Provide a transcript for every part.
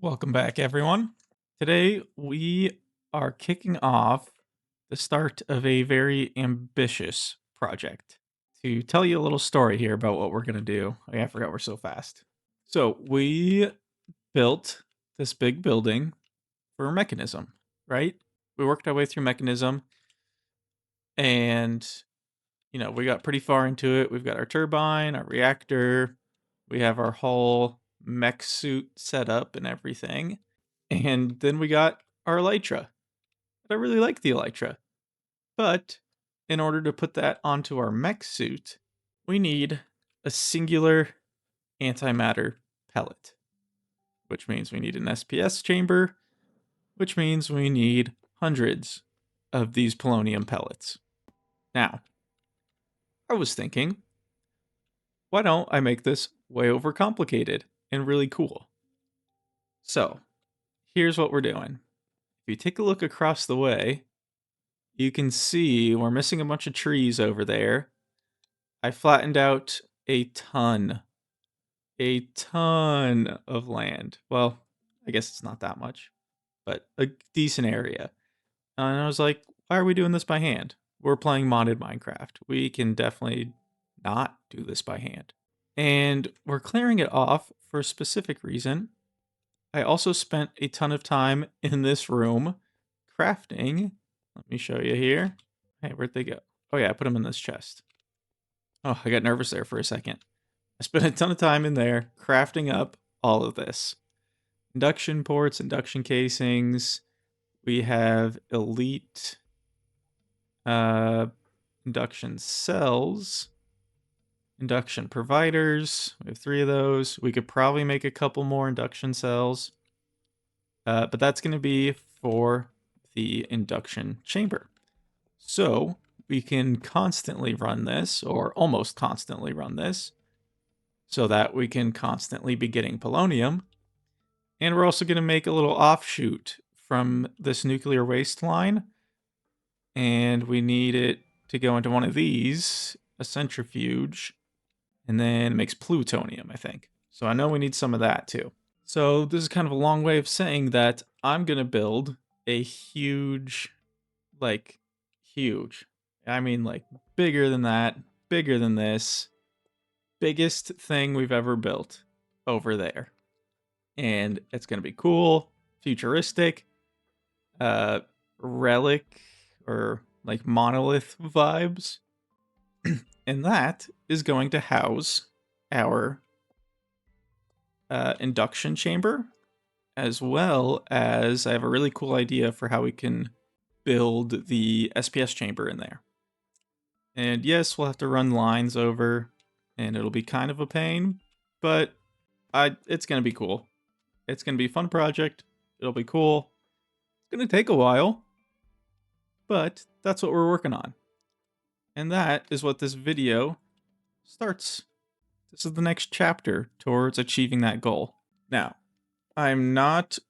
Welcome back, everyone. Today, we are kicking off the start of a very ambitious project. To tell you a little story here about what we're going to do. I forgot we're so fast. So, we built this big building for Mechanism, right? We worked our way through Mechanism and, we got pretty far into it. We've got our turbine, our reactor, we have our whole mech suit set up and everything. And then we got our Elytra. I really like the Elytra. But in order to put that onto our mech suit, we need a singular antimatter pellet, which means we need an SPS chamber, which means we need hundreds of these polonium pellets. Now, I was thinking, why don't I make this way overcomplicated and really cool? So, here's what we're doing. If you take a look across the way, you can see we're missing a bunch of trees over there. I flattened out a ton of land. Well, I guess it's not that much, but a decent area. And I was like, why are we doing this by hand? We're playing modded Minecraft. We can definitely not do this by hand. And we're clearing it off for a specific reason. I also spent a ton of time in this room crafting. Let me show you here. Hey, where'd they go? Oh yeah, I put them in this chest. Oh, I got nervous there for a second. I spent a ton of time in there crafting up all of this. Induction ports, induction casings. We have elite induction cells. Induction providers. We have 3 of those. We could probably make a couple more induction cells. But that's going to be for the induction chamber. So we can constantly run this, or almost constantly run this, so that we can constantly be getting polonium. And we're also going to make a little offshoot from this nuclear waste line. And we need it to go into one of these, a centrifuge, and then it makes plutonium, I think. So I know we need some of that too. So this is kind of a long way of saying that I'm going to build a huge, huge. I mean, bigger than that, bigger than this, biggest thing we've ever built over there. And it's going to be cool, futuristic, relic or monolith vibes. And that is going to house our induction chamber, as well as I have a really cool idea for how we can build the SPS chamber in there. And yes, we'll have to run lines over, and it'll be kind of a pain, but it's going to be cool. It's going to be a fun project. It'll be cool. It's going to take a while, but that's what we're working on. And that is what this video starts. This is the next chapter towards achieving that goal. Now, I'm not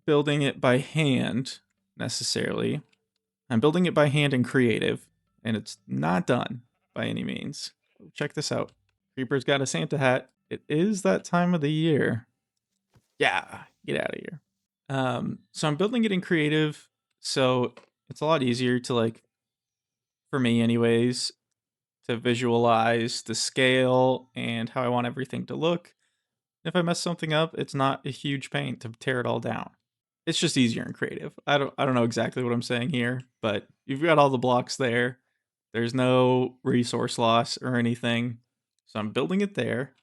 building it by hand necessarily. I'm building it by hand in creative, and it's not done by any means. Check this out. Creeper's got a Santa hat. It is that time of the year. Yeah, get out of here. So I'm building it in creative, so it's a lot easier to for me anyways, to visualize the scale and how I want everything to look. If I mess something up, it's not a huge pain to tear it all down. It's just easier in creative. I don't know exactly what I'm saying here, but you've got all the blocks there. There's no resource loss or anything. So I'm building it there.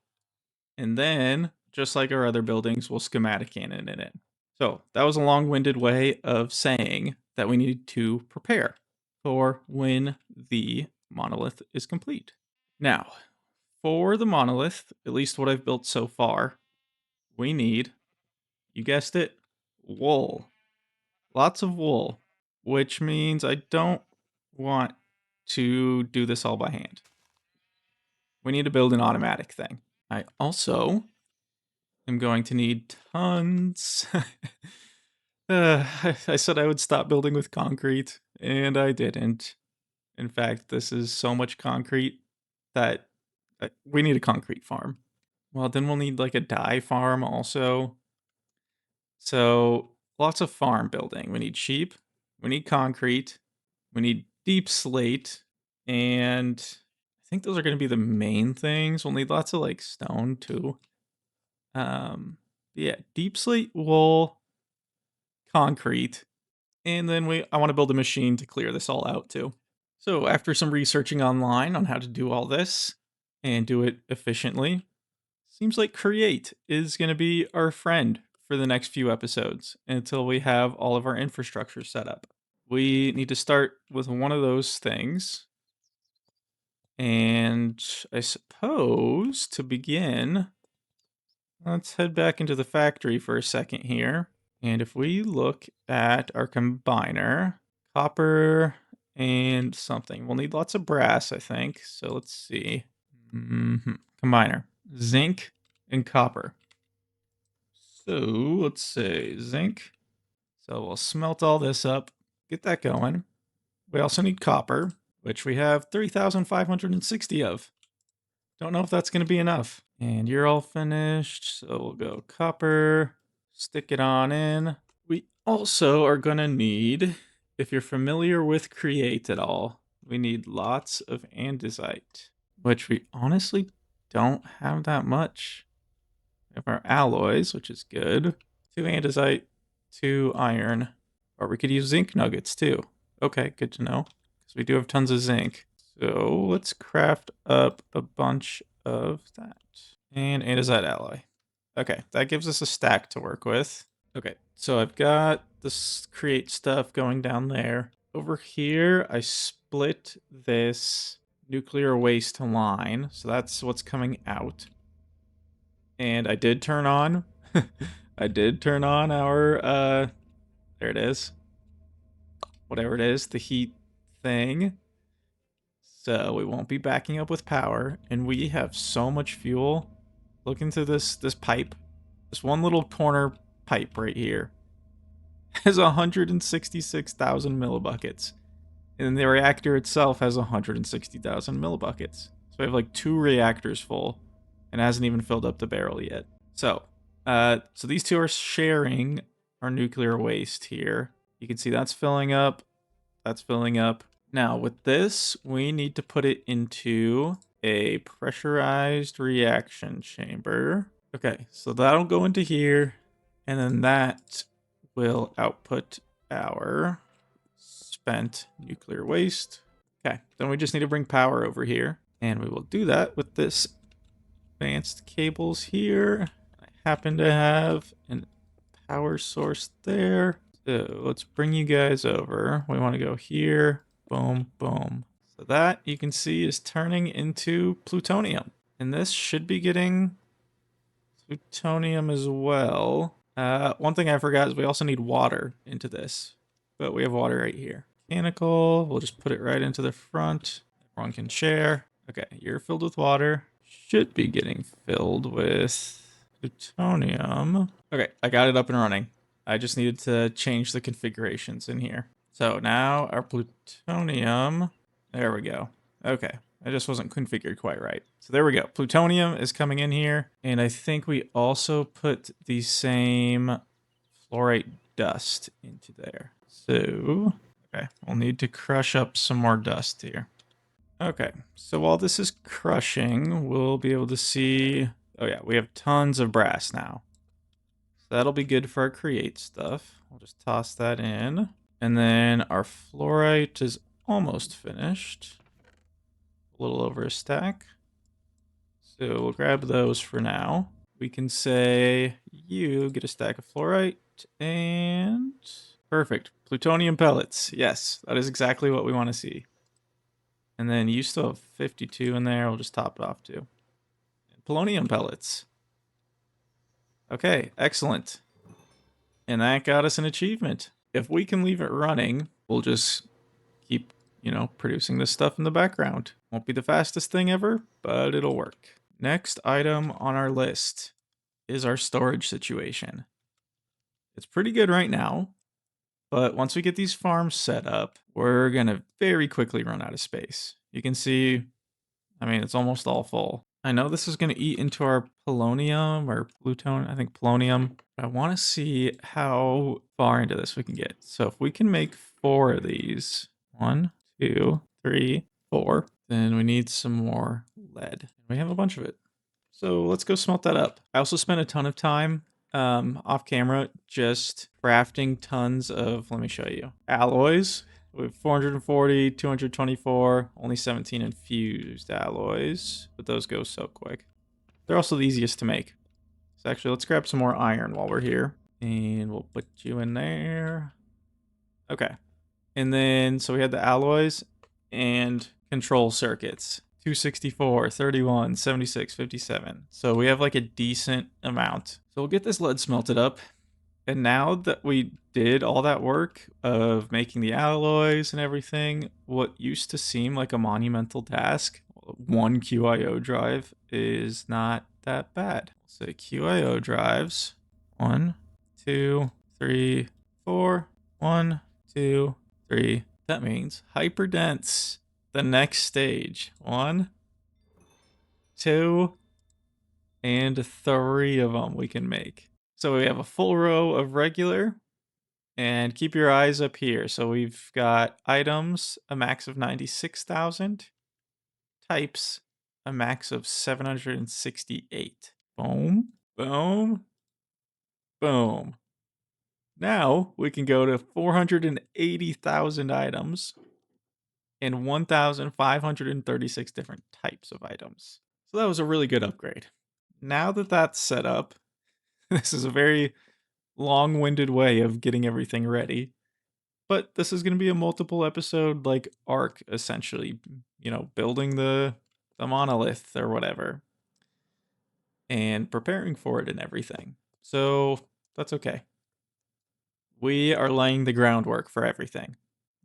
And then, just like our other buildings, we'll schematic cannon in it. So that was a long-winded way of saying that we need to prepare for when the monolith is complete. Now, for the monolith, at least what I've built so far, we need, you guessed it, wool. Lots of wool, which means I don't want to do this all by hand. We need to build an automatic thing. I also am going to need tons. I said I would stop building with concrete, and I didn't. In fact, this is so much concrete that we need a concrete farm. Well, then we'll need a dye farm also. So lots of farm building. We need sheep, we need concrete, we need deep slate, and I think those are going to be the main things. We'll need lots of like stone too. Yeah, deep slate, wool, concrete, and then I want to build a machine to clear this all out too. So after some researching online on how to do all this and do it efficiently, seems like Create is going to be our friend for the next few episodes until we have all of our infrastructure set up. We need to start with one of those things. And I suppose to begin, let's head back into the factory for a second here. And if we look at our combiner, copper and something, we'll need lots of brass, I think. So let's see. Combiner, zinc and copper. So let's say zinc. So we'll smelt all this up, get that going. We also need copper, which we have 3,560 of. Don't know if that's going to be enough. And you're all finished. So we'll go copper, stick it on in. We also are going to need, if you're familiar with Create at all, we need lots of andesite, which we honestly don't have that much. We have our alloys, which is good. 2 andesite, 2 iron. Or we could use zinc nuggets too. Okay, good to know. Because we do have tons of zinc. So let's craft up a bunch of that. And andesite alloy. Okay, that gives us a stack to work with. Okay, so I've got this create stuff going down there. Over here, I split this nuclear waste line. So that's what's coming out. And I did turn on, I did turn on our, there it is. Whatever it is, the heat thing. So we won't be backing up with power. And we have so much fuel. Look into this pipe. This one little corner pipe right here has 166,000 millibuckets. And the reactor itself has 160,000 millibuckets. So we have like 2 reactors full and hasn't even filled up the barrel yet. So these two are sharing our nuclear waste here. You can see that's filling up. That's filling up. Now with this, we need to put it into a pressurized reaction chamber. Okay, so that'll go into here, and then that will output our spent nuclear waste. Okay, then we just need to bring power over here, and we will do that with this advanced cables here. I happen to have a power source there. So let's bring you guys over. We want to go here. Boom, boom. So that you can see is turning into plutonium. And this should be getting plutonium as well. One thing I forgot is we also need water into this. But we have water right here. Mechanical, we'll just put it right into the front. Everyone can share. Okay, you're filled with water. Should be getting filled with plutonium. Okay, I got it up and running. I just needed to change the configurations in here. So now our plutonium, there we go. Okay, it just wasn't configured quite right. So there we go. Plutonium is coming in here. And I think we also put the same fluorite dust into there. So, okay, we'll need to crush up some more dust here. Okay, so while this is crushing, we'll be able to see, oh yeah, we have tons of brass now. So that'll be good for our create stuff. We'll just toss that in. And then our fluorite is almost finished. A little over a stack. So we'll grab those for now. We can say you get a stack of fluorite and perfect. Plutonium pellets. Yes, that is exactly what we want to see. And then you still have 52 in there. We'll just top it off too. Polonium pellets. Okay, excellent. And that got us an achievement. If we can leave it running, we'll just keep, producing this stuff in the background. Won't be the fastest thing ever, but it'll work. Next item on our list is our storage situation. It's pretty good right now, but once we get these farms set up, we're going to very quickly run out of space. You can see, it's almost all full. I know this is going to eat into our polonium or plutonium, I think polonium. But I want to see how far into this we can get. So if we can make 4 of these, 1, 2, 3, 4, then we need some more lead. We have a bunch of it. So let's go smelt that up. I also spent a ton of time off camera just crafting tons of, let me show you, alloys. We have 440, 224, only 17 infused alloys, but those go so quick. They're also the easiest to make. So actually, let's grab some more iron while we're here, and we'll put you in there. Okay. And then, so we had the alloys and control circuits. 264, 31, 76, 57. So we have like a decent amount. So we'll get this lead smelted up. And now that we did all that work of making the alloys and everything, what used to seem like a monumental task, 1 QIO drive, is not that bad. So QIO drives, 1, 2, 3, 4, 1, 2, 3. That means hyperdense. The next stage. 1, 2, and 3 of them we can make. So we have a full row of regular, and keep your eyes up here. So we've got items, a max of 96,000. Types, a max of 768. Boom, boom, boom. Now we can go to 480,000 items and 1,536 different types of items. So that was a really good upgrade. Now that that's set up, this is a very long-winded way of getting everything ready. But this is going to be a multiple episode like arc essentially, building the monolith or whatever and preparing for it and everything. So that's okay. We are laying the groundwork for everything.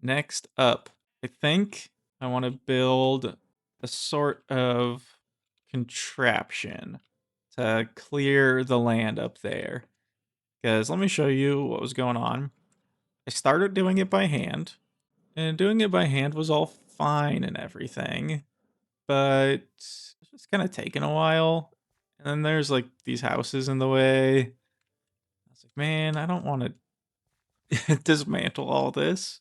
Next up, I think I want to build a sort of contraption to clear the land up there. Because let me show you what was going on. I started doing it by hand, and doing it by hand was all fine and everything, but it's just kind of taking a while. And then there's like these houses in the way. I was like, man, I don't want to dismantle all this.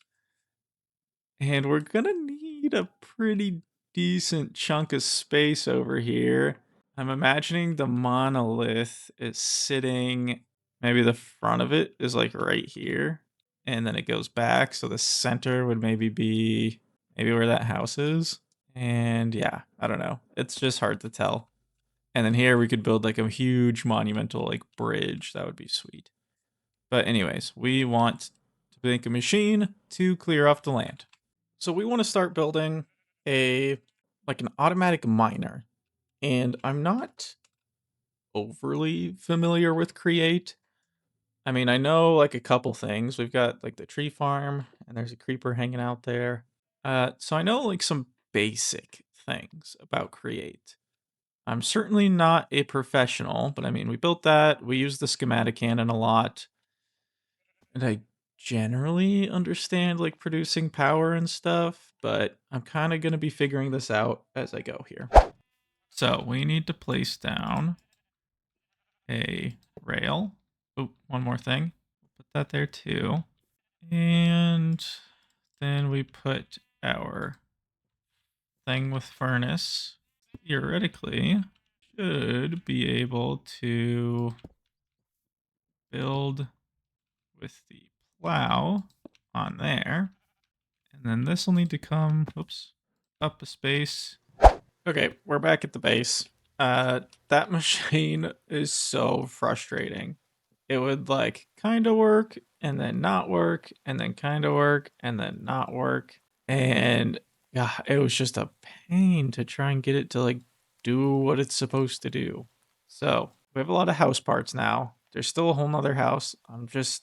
And we're gonna need a pretty decent chunk of space over here. I'm imagining the monolith is sitting, maybe the front of it is like right here, and then it goes back. So the center would maybe be where that house is. And yeah, I don't know. It's just hard to tell. And then here we could build like a huge monumental like bridge. That would be sweet. But anyways, we want to make a machine to clear off the land. So we want to start building an automatic miner. And I'm not overly familiar with Create. I mean, I know like a couple things. We've got like the tree farm and there's a creeper hanging out there. So I know like some basic things about Create. I'm certainly not a professional, but I mean, we built that. We use the schematic cannon a lot. And I generally understand like producing power and stuff, but I'm kind of going to be figuring this out as I go here. So we need to place down a rail. Oh, one more thing. Put that there too. And then we put our thing with furnace. Theoretically, should be able to build with the plow on there. And then this will need to come, up a space. Okay, we're back at the base. That machine is so frustrating. It would like kind of work and then not work and then kind of work and then not work. And yeah, it was just a pain to try and get it to like do what it's supposed to do. So we have a lot of house parts now. There's still a whole nother house. I'm just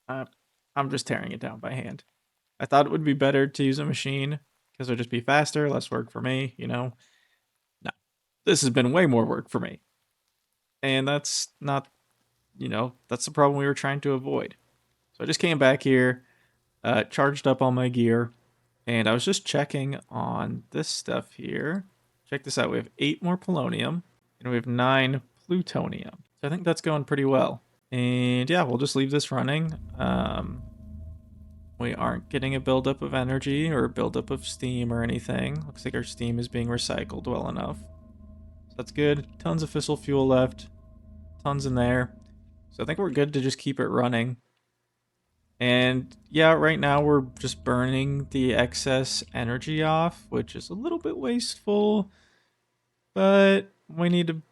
tearing it down by hand. I thought it would be better to use a machine because it would just be faster, less work for me, No, this has been way more work for me. And that's not, that's the problem we were trying to avoid. So I just came back here, charged up all my gear, and I was just checking on this stuff here. check this out. We have 8 more polonium, and we have 9 plutonium. So I think that's going pretty well. And yeah, we'll just leave this running. We aren't getting a buildup of energy or a buildup of steam or anything. Looks like our steam is being recycled well enough. So that's good. Tons of fissile fuel left. Tons in there. So I think we're good to just keep it running. And yeah, right now we're just burning the excess energy off, which is a little bit wasteful. But we need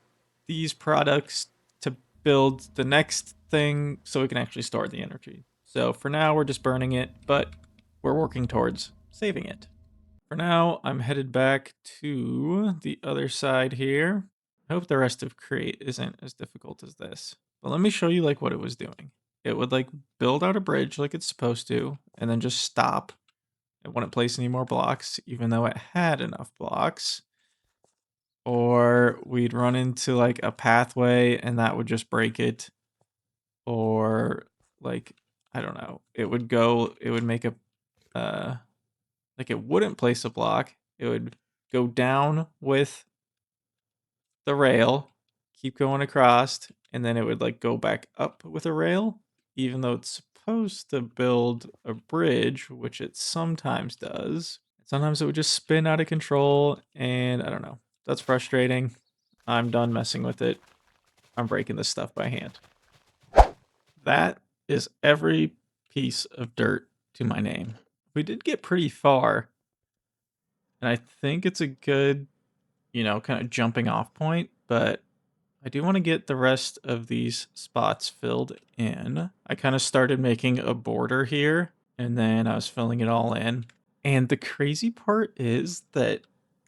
these products to build the next thing so we can actually store the energy. So for now, we're just burning it, but we're working towards saving it. For now, I'm headed back to the other side here. I hope the rest of Create isn't as difficult as this. But let me show you like what it was doing. It would like build out a bridge like it's supposed to, and then just stop. It wouldn't place any more blocks, even though it had enough blocks. Or we'd run into like a pathway and that would just break it. Or like, I don't know, it would make a, like it wouldn't place a block. It would go down with the rail, keep going across, and then it would like go back up with a rail, even though it's supposed to build a bridge, which it sometimes does. Sometimes it would just spin out of control, and I don't know. That's frustrating. I'm done messing with it. I'm breaking this stuff by hand. That is every piece of dirt to my name. We did get pretty far, and I think it's a good, kind of jumping off point, but I do want to get the rest of these spots filled in. I kind of started making a border here, and then I was filling it all in. And the crazy part is that,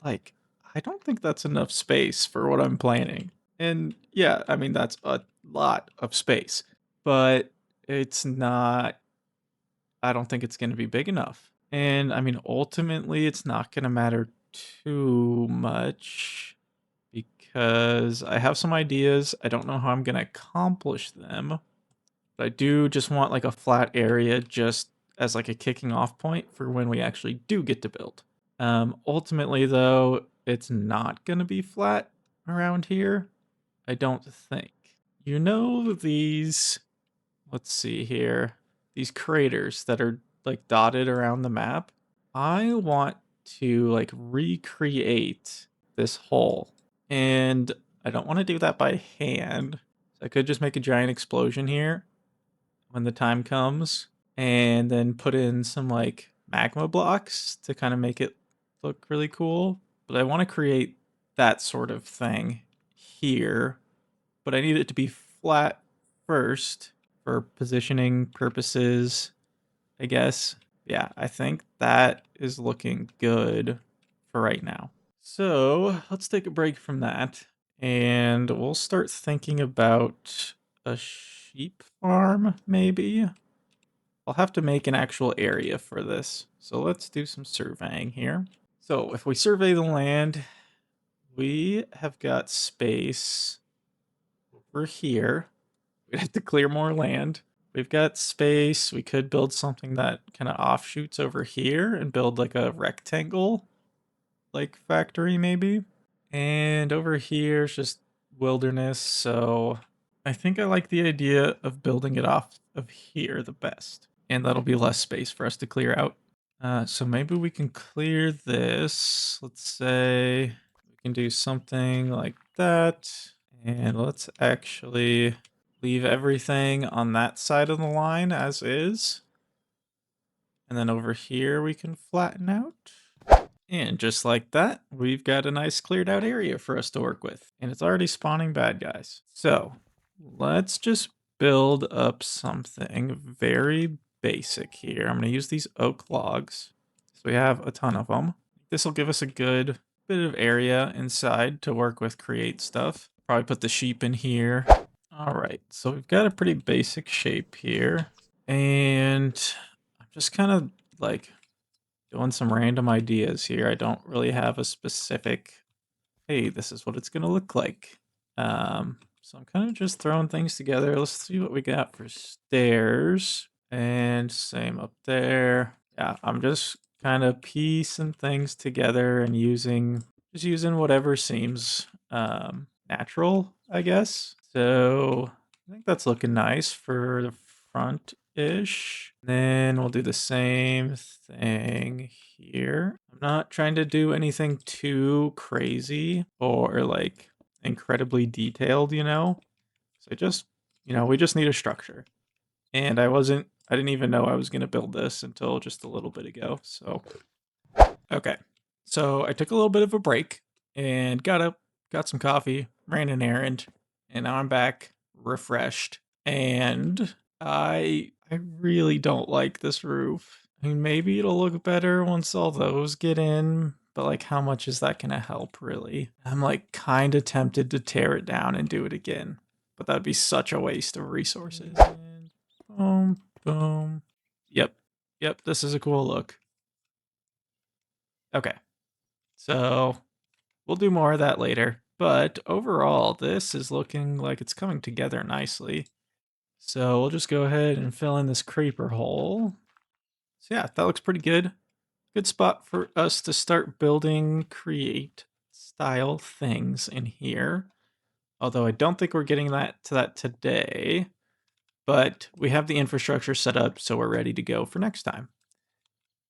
like, I don't think that's enough space for what I'm planning. And yeah, I mean, that's a lot of space, but it's not, I don't think it's going to be big enough. And I mean, ultimately, it's not going to matter too much because I have some ideas. I don't know how I'm going to accomplish them, but I do just want like a flat area just as like a kicking off point for when we actually do get to build. Ultimately, though, it's not going to be flat around here. I don't think. These, let's see here, these craters that are like dotted around the map. I want to like recreate this hole. And I don't want to do that by hand. So I could just make a giant explosion here when the time comes and then put in some like magma blocks to kind of make it look really cool. But I want to create that sort of thing here, but I need it to be flat first for positioning purposes, I guess. Yeah, I think that is looking good for right now. So let's take a break from that and we'll start thinking about a sheep farm, maybe. I'll have to make an actual area for this. So let's do some surveying here. So if we survey the land, we have got space over here. We'd have to clear more land. We've got space. We could build something that kind of offshoots over here and build like a rectangle like factory maybe. And over here is just wilderness, so I think I like the idea of building it off of here the best. And that'll be less space for us to clear out. So maybe we can clear this. Let's say we can do something like that. And let's actually leave everything on that side of the line as is. And then over here we can flatten out. And just like that, we've got a nice cleared out area for us to work with. And it's already spawning bad guys. So let's just build up something very basic here. I'm going to use these oak logs. So we have a ton of them. This will give us a good bit of area inside to work with create stuff. Probably put the sheep in here. All right, so we've got a pretty basic shape here. And I'm just kind of like doing some random ideas here. I don't really have a specific, hey, this is what it's going to look like. So I'm kind of just throwing things together. Let's see what we got for stairs. And same up there. Yeah, I'm just kind of piecing things together and using just using whatever seems natural, I guess. So I think that's looking nice for the front-ish. Then we'll do the same thing here. I'm not trying to do anything too crazy or like incredibly detailed, you know? So just, we just need a structure. And I didn't even know I was going to build this until just a little bit ago. So, okay. So I took a little bit of a break and got up, got some coffee, ran an errand, and now I'm back refreshed. And I really don't like this roof. I mean, maybe it'll look better once all those get in, but like how much is that going to help really? I'm like kind of tempted to tear it down and do it again, but that'd be such a waste of resources. And boom, boom. Yep. Yep, this is a cool look. Okay. So we'll do more of that later. But overall, this is looking like it's coming together nicely. So we'll just go ahead and fill in this creeper hole. So yeah, that looks pretty good. Good spot for us to start building create style things in here. Although I don't think we're getting to that today. But we have the infrastructure set up, so we're ready to go for next time.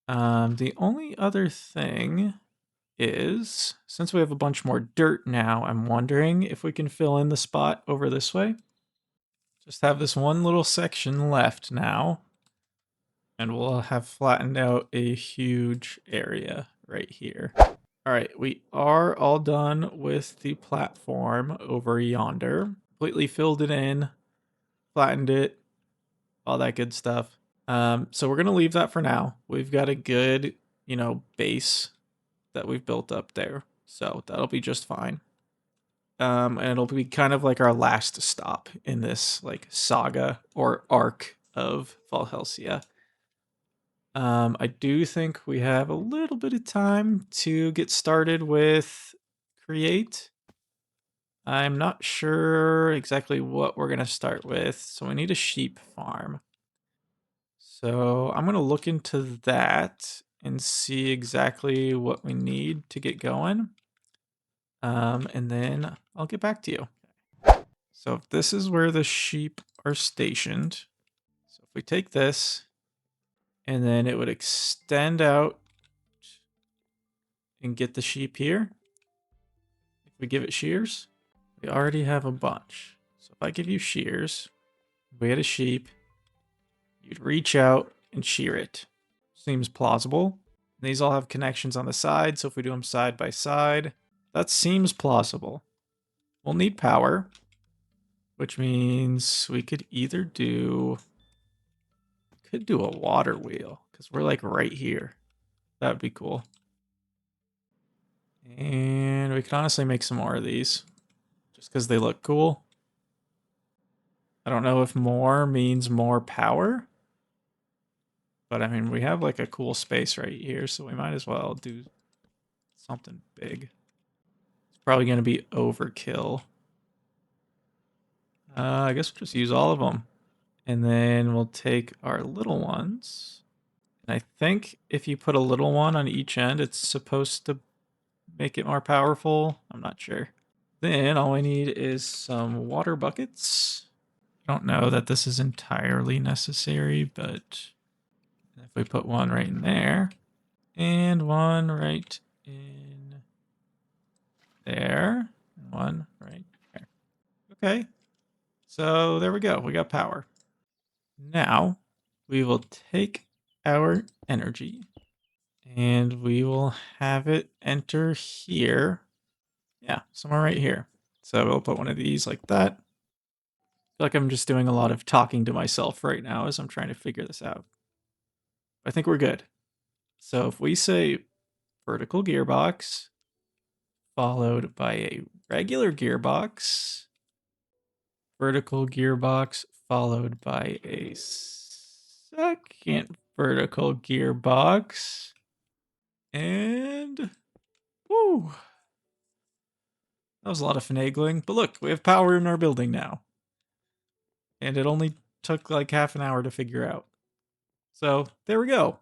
The only other thing is, since we have a bunch more dirt now, I'm wondering if we can fill in the spot over this way. Just have this one little section left now, and we'll have flattened out a huge area right here. All right, we are all done with the platform over yonder. Completely filled it in, flattened it, all that good stuff. So we're gonna leave that for now. We've got a good, base that we've built up there. So that'll be just fine. And it'll be kind of like our last stop in this like saga or arc of Valhelsia. I do think we have a little bit of time to get started with create. I'm not sure exactly what we're going to start with, so we need a sheep farm. So I'm going to look into that and see exactly what we need to get going. And then I'll get back to you. So if this is where the sheep are stationed, so if we take this and then it would extend out and get the sheep here. If we give it shears, we already have a bunch. So if I give you shears, we had a sheep, you'd reach out and shear it. Seems plausible. And these all have connections on the side, so if we do them side by side, that seems plausible. We'll need power, which means we could either do a water wheel, because we're like right here. That would be cool. And we could honestly make some more of these, just because they look cool. I don't know if more means more power, but I mean, we have like a cool space right here, so we might as well do something big. It's probably going to be overkill. I guess we'll just use all of them. And then we'll take our little ones. And I think if you put a little one on each end, it's supposed to make it more powerful. I'm not sure. Then all we need is some water buckets. I don't know that this is entirely necessary, but if we put one right in there and one right in there, and one right there. Okay, so there we go. We got power. Now we will take our energy and we will have it enter here. Yeah, somewhere right here. So we'll put one of these like that. I feel like I'm just doing a lot of talking to myself right now as I'm trying to figure this out. I think we're good. So if we say vertical gearbox followed by a regular gearbox, vertical gearbox followed by a second vertical gearbox, and woo, that was a lot of finagling. But look, we have power in our building now, and it only took like half an hour to figure out. So there we go.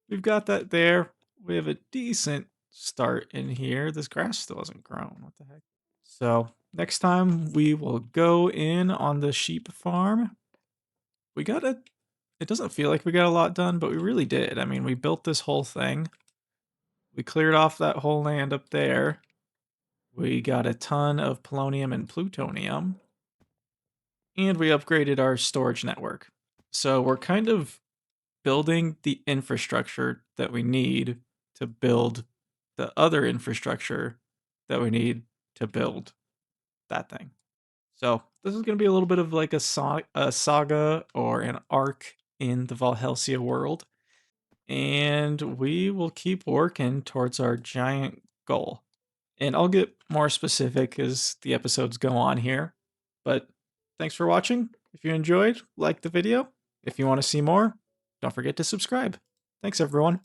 We've got that there. We have a decent start in here. This grass still hasn't grown. What the heck? So next time we will go in on the sheep farm. We got it doesn't feel like we got a lot done, but we really did. I mean, we built this whole thing. We cleared off that whole land up there. We got a ton of polonium and plutonium. And we upgraded our storage network. So we're kind of building the infrastructure that we need to build the other infrastructure that we need to build that thing. So this is going to be a little bit of like a saga or an arc in the Valhelsia world. And we will keep working towards our giant goal. And I'll get more specific as the episodes go on here. But thanks for watching. If you enjoyed, like the video. If you want to see more, don't forget to subscribe. Thanks, everyone.